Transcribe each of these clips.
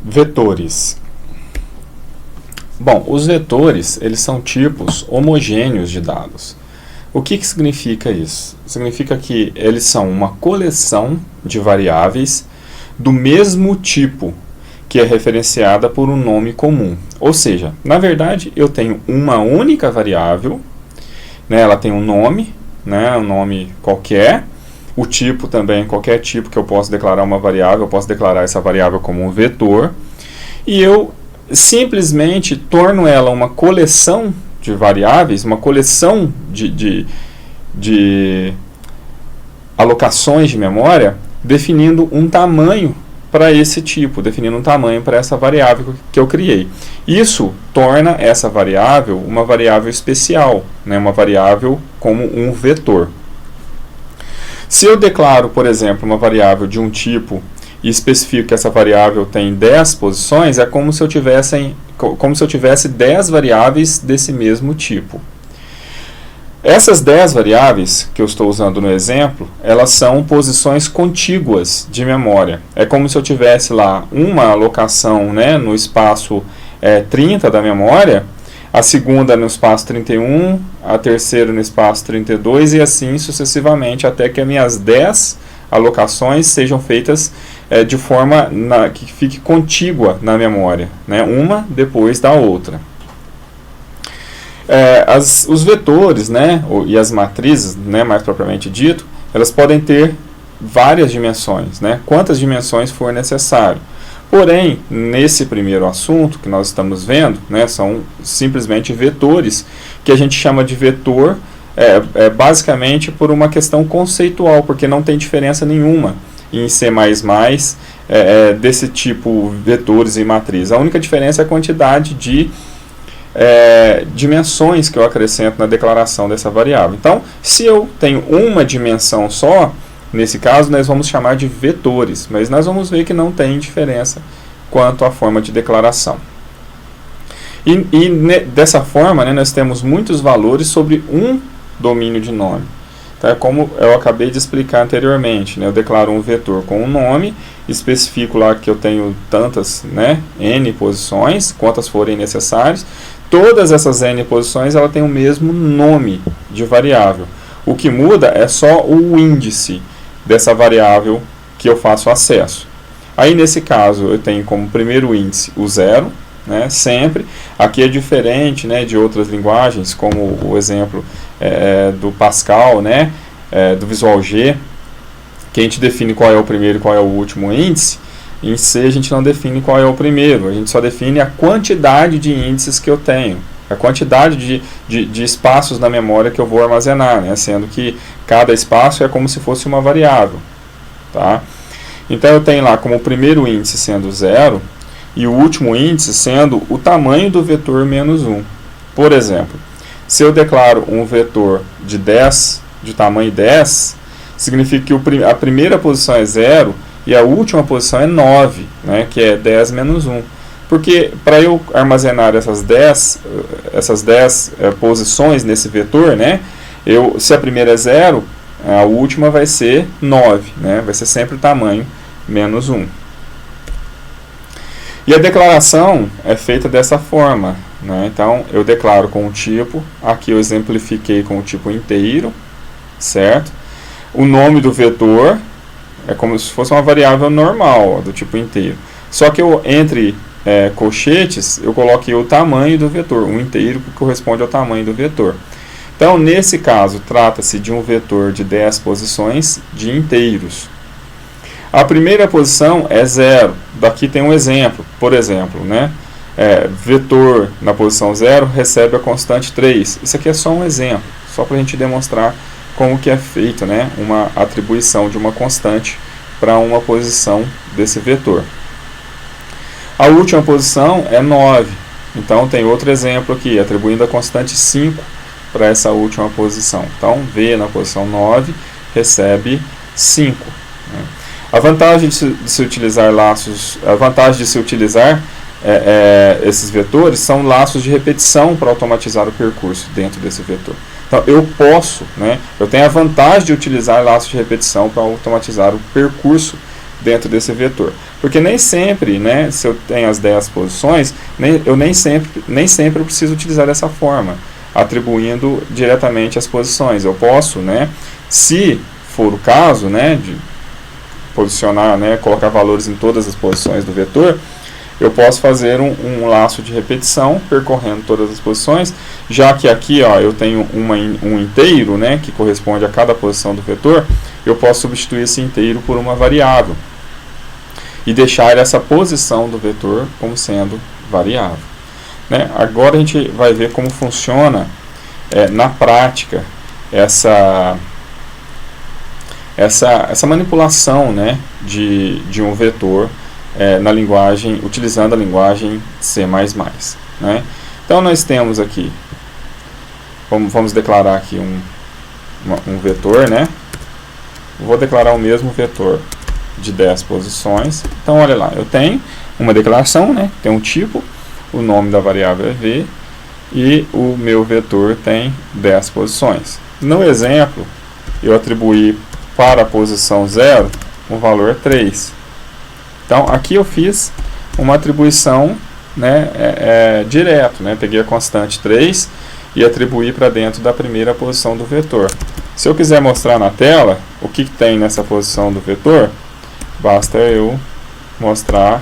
Vetores. Bom, os vetores, eles são tipos homogêneos de dados. O que significa isso? Significa que eles são uma coleção de variáveis do mesmo tipo, que é referenciada por um nome comum. Ou seja, na verdade, eu tenho uma única variável, né, ela tem um nome qualquer, o tipo também, qualquer tipo que eu posso declarar uma variável, eu posso declarar essa variável como um vetor, e eu simplesmente torno ela uma coleção de variáveis, uma coleção de alocações de memória, definindo um tamanho para esse tipo, definindo um tamanho para essa variável que eu criei. Isso torna essa variável uma variável especial, né, uma variável como um vetor. Se eu declaro, por exemplo, uma variável de um tipo e especifico que essa variável tem 10 posições, é como se eu tivesse 10 variáveis desse mesmo tipo. Essas 10 variáveis que eu estou usando no exemplo, elas são posições contíguas de memória. É como se eu tivesse lá uma alocação, né, no espaço 30 da memória, a segunda no espaço 31, a terceira no espaço 32 e assim sucessivamente, até que as minhas 10 alocações sejam feitas de forma que fique contígua na memória, né, uma depois da outra. Os vetores, né, e as matrizes, né, mais propriamente dito, elas podem ter várias dimensões, né, quantas dimensões for necessário. Porém, nesse primeiro assunto que nós estamos vendo, né, são simplesmente vetores, que a gente chama de vetor basicamente por uma questão conceitual, porque não tem diferença nenhuma em C++ desse tipo vetores e matrizes. A única diferença é a quantidade de dimensões que eu acrescento na declaração dessa variável. Então, se eu tenho uma dimensão só, nesse caso nós vamos chamar de vetores, mas nós vamos ver que não tem diferença quanto à forma de declaração. Dessa forma, né, nós temos muitos valores sobre um domínio de nome. Então, como eu acabei de explicar anteriormente, né, eu declaro um vetor com um nome, especifico lá que eu tenho tantas, né, n posições, quantas forem necessárias. Todas essas n posições ela tem o mesmo nome de variável. O que muda é só o índice dessa variável que eu faço acesso. Aí, nesse caso, eu tenho como primeiro índice o 0, né, sempre. Aqui é diferente, né, de outras linguagens, como o exemplo do Pascal, né, do Visual G, que a gente define qual é o primeiro e qual é o último índice. Em C a gente não define qual é o primeiro, a gente só define a quantidade de índices que eu tenho, a quantidade de espaços na memória que eu vou armazenar, né, sendo que cada espaço é como se fosse uma variável. Tá? Então eu tenho lá como o primeiro índice sendo 0 e o último índice sendo o tamanho do vetor menos 1. Por exemplo, se eu declaro um vetor de 10, de tamanho 10, significa que a primeira posição é 0 e a última posição é 9, né, que é 10 menos 1. Porque para eu armazenar essas 10 posições nesse vetor, né, se a primeira é 0, a última vai ser 9, né, vai ser sempre o tamanho menos 1. E a declaração é feita dessa forma, né? Então, eu declaro com o tipo, aqui eu exemplifiquei com o tipo inteiro, certo? O nome do vetor é como se fosse uma variável normal, do tipo inteiro. Só que entre colchetes, eu coloquei o tamanho do vetor, o inteiro que corresponde ao tamanho do vetor. Então, nesse caso, trata-se de um vetor de 10 posições de inteiros. A primeira posição é 0. Daqui tem um exemplo. Por exemplo, né, vetor na posição 0 recebe a constante 3. Isso aqui é só um exemplo, só para a gente demonstrar como que é feito, né, uma atribuição de uma constante para uma posição desse vetor. A última posição é 9. Então, tem outro exemplo aqui, atribuindo a constante 5 para essa última posição. Então, V na posição 9 recebe 5. Né? A vantagem de se utilizar esses vetores são laços de repetição para automatizar o percurso dentro desse vetor. Então, eu tenho a vantagem de utilizar laços de repetição para automatizar o percurso dentro desse vetor. Porque nem sempre, né, se eu tenho as 10 posições, eu nem sempre preciso utilizar dessa forma, atribuindo diretamente as posições. Eu posso, né, se for o caso, né, de posicionar, né, colocar valores em todas as posições do vetor, eu posso fazer um laço de repetição percorrendo todas as posições, já que aqui, ó, eu tenho um inteiro, né, que corresponde a cada posição do vetor. Eu posso substituir esse inteiro por uma variável e deixar essa posição do vetor como sendo variável, né? Agora a gente vai ver como funciona na prática essa manipulação, né, de um vetor na linguagem, utilizando a linguagem C++, né? Então nós temos aqui, vamos declarar aqui um vetor, né? Vou declarar o mesmo vetor de 10 posições. Então olha lá, eu tenho uma declaração, né? Tem um tipo, o nome da variável é v, e o meu vetor tem 10 posições. No exemplo, eu atribuí para a posição 0 um valor 3. Então aqui eu fiz uma atribuição, né, direto, né? Peguei a constante 3 e atribuí para dentro da primeira posição do vetor. Se eu quiser mostrar na tela o que tem nessa posição do vetor, basta eu mostrar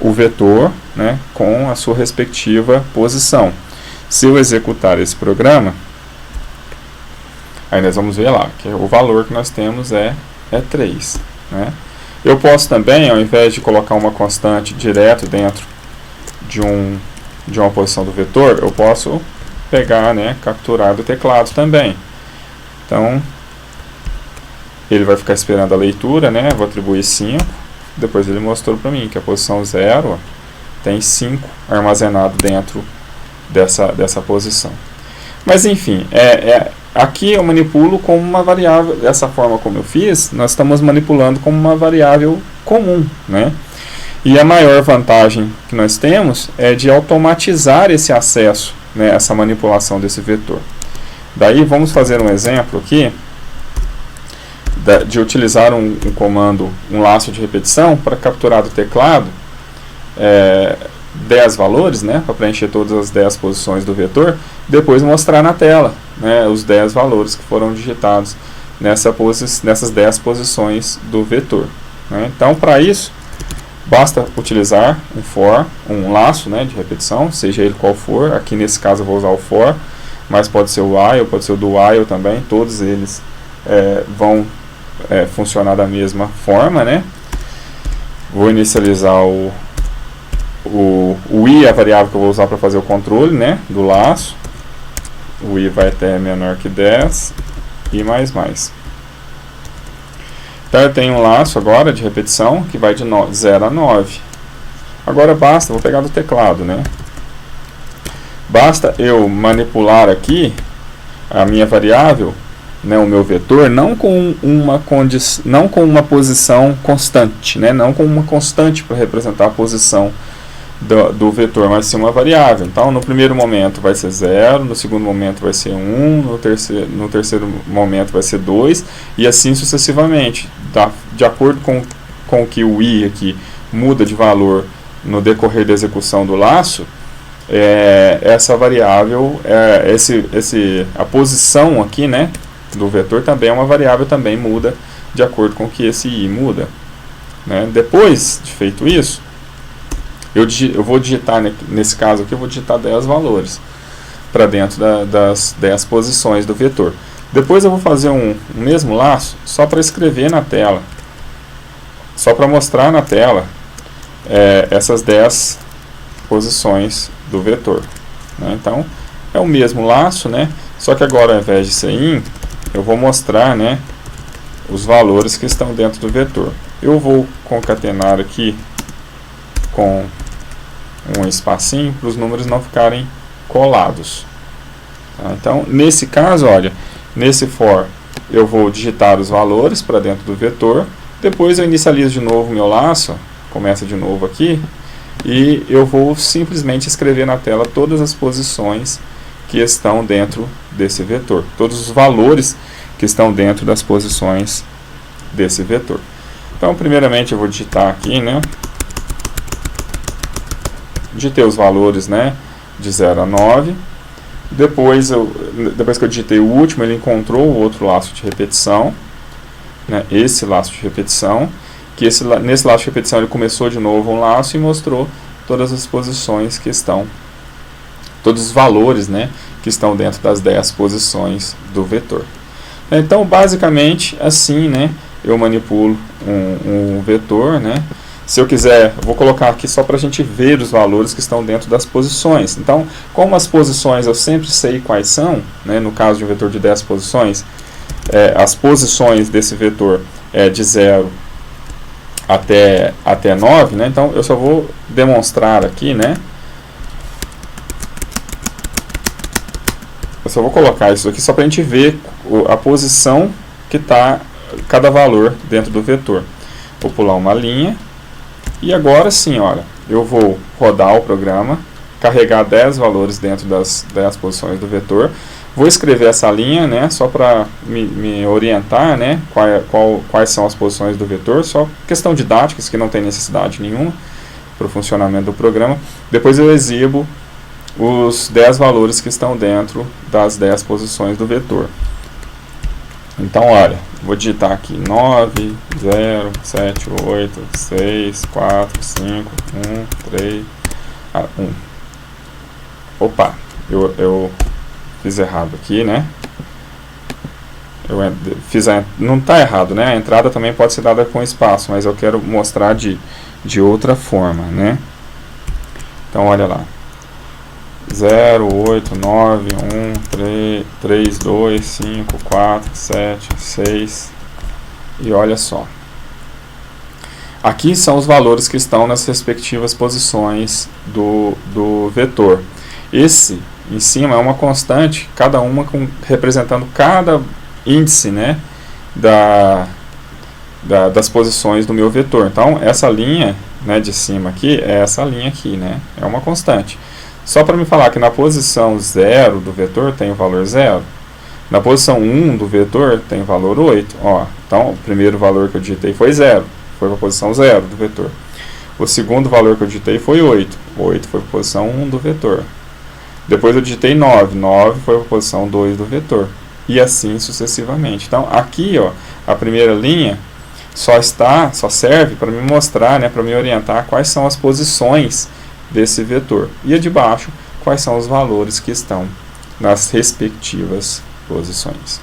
o vetor, né, com a sua respectiva posição. Se eu executar esse programa, aí nós vamos ver lá que o valor que nós temos é 3, né? Eu posso também, ao invés de colocar uma constante direto dentro de uma posição do vetor, eu posso pegar, né, capturar do teclado também. Então, ele vai ficar esperando a leitura, né? Vou atribuir 5. Depois ele mostrou para mim que a posição 0 tem 5 armazenado dentro dessa posição. Mas enfim, aqui eu manipulo como uma variável, dessa forma como eu fiz, nós estamos manipulando como uma variável comum, né? E a maior vantagem que nós temos é de automatizar esse acesso, né, essa manipulação desse vetor. Daí vamos fazer um exemplo aqui de utilizar um comando, um laço de repetição para capturar do teclado 10 valores, né, para preencher todas as 10 posições do vetor, depois mostrar na tela, né, os 10 valores que foram digitados nessas 10 posições do vetor, né. Então, para isso, basta utilizar um for, um laço, né, de repetição, seja ele qual for. Aqui nesse caso eu vou usar o for, mas pode ser o while, pode ser o do while também. Todos eles vão funcionar da mesma forma, né. Vou inicializar o i, a variável que eu vou usar para fazer o controle, né, do laço. O i vai até menor que 10 e mais. Então eu tenho um laço agora de repetição que vai de 0 a 9. Agora basta, vou pegar do teclado, né? Basta eu manipular aqui a minha variável, né, o meu vetor, não com uma posição constante, né, não com uma constante para representar a posição do vetor, mas sim uma variável. Então no primeiro momento vai ser 0, no segundo momento vai ser 1, no terceiro momento vai ser 2, e assim sucessivamente. De acordo com que o i aqui muda de valor no decorrer da execução do laço, essa variável, a posição aqui, né, do vetor também é uma variável, também muda de acordo com que esse i muda, né. Depois de feito isso, eu vou digitar, nesse caso aqui, eu vou digitar 10 valores para dentro das 10 posições do vetor. Depois eu vou fazer um mesmo laço só para escrever na tela, só para mostrar na tela essas 10 posições do vetor, né? Então é o mesmo laço, né? Só que agora, ao invés de ser in, eu vou mostrar, né, os valores que estão dentro do vetor. Eu vou concatenar aqui com um espacinho para os números não ficarem colados, tá? Então nesse caso, olha, nesse for eu vou digitar os valores para dentro do vetor, depois eu inicializo de novo o meu laço, começa de novo aqui, e eu vou simplesmente escrever na tela todas as posições que estão dentro desse vetor, todos os valores que estão dentro das posições desse vetor. Então, primeiramente eu vou digitar aqui, né? Digitei os valores, né, de 0 a 9. Depois que eu digitei o último, ele encontrou o outro laço de repetição, né, esse laço de repetição, que nesse laço de repetição ele começou de novo um laço e mostrou todas as posições que estão, todos os valores, né, que estão dentro das 10 posições do vetor. Então, basicamente, assim, né, eu manipulo um vetor, né. Se eu quiser, eu vou colocar aqui só para a gente ver os valores que estão dentro das posições. Então, como as posições eu sempre sei quais são, né, no caso de um vetor de 10 posições, as posições desse vetor é de 0 até 9, né, então eu só vou demonstrar aqui, né, eu só vou colocar isso aqui só para a gente ver a posição que está cada valor dentro do vetor. Vou pular uma linha. E agora sim, olha, eu vou rodar o programa, carregar 10 valores dentro das 10 posições do vetor. Vou escrever essa linha, né, só para me orientar, né, quais são as posições do vetor, só questão didática, isso que não tem necessidade nenhuma para o funcionamento do programa. Depois eu exibo os 10 valores que estão dentro das 10 posições do vetor. Então, olha, vou digitar aqui 9, 0, 7, 8, 6, 4, 5, 1, 3, 1. Opa, eu fiz errado aqui, né? Não está errado, né? A entrada também pode ser dada com espaço, mas eu quero mostrar de outra forma, né? Então, olha lá. 0, 8, 9, 1, 3, 2, 5, 4, 7, 6. E olha só. Aqui são os valores que estão nas respectivas posições do vetor. Esse em cima é uma constante, cada uma representando cada índice, né, das posições do meu vetor. Então, essa linha, né, de cima aqui é essa linha aqui, né, é uma constante. Só para me falar que na posição 0 do vetor tem o valor 0. Na posição 1 do vetor tem o valor 8. Ó, então, o primeiro valor que eu digitei foi 0. Foi para a posição 0 do vetor. O segundo valor que eu digitei foi 8. 8 foi para a posição 1 do vetor. Depois eu digitei 9. 9 foi para a posição 2 do vetor. E assim sucessivamente. Então, aqui, ó, a primeira linha só serve para me mostrar, né, para me orientar quais são as posições desse vetor. E a de baixo, quais são os valores que estão nas respectivas posições.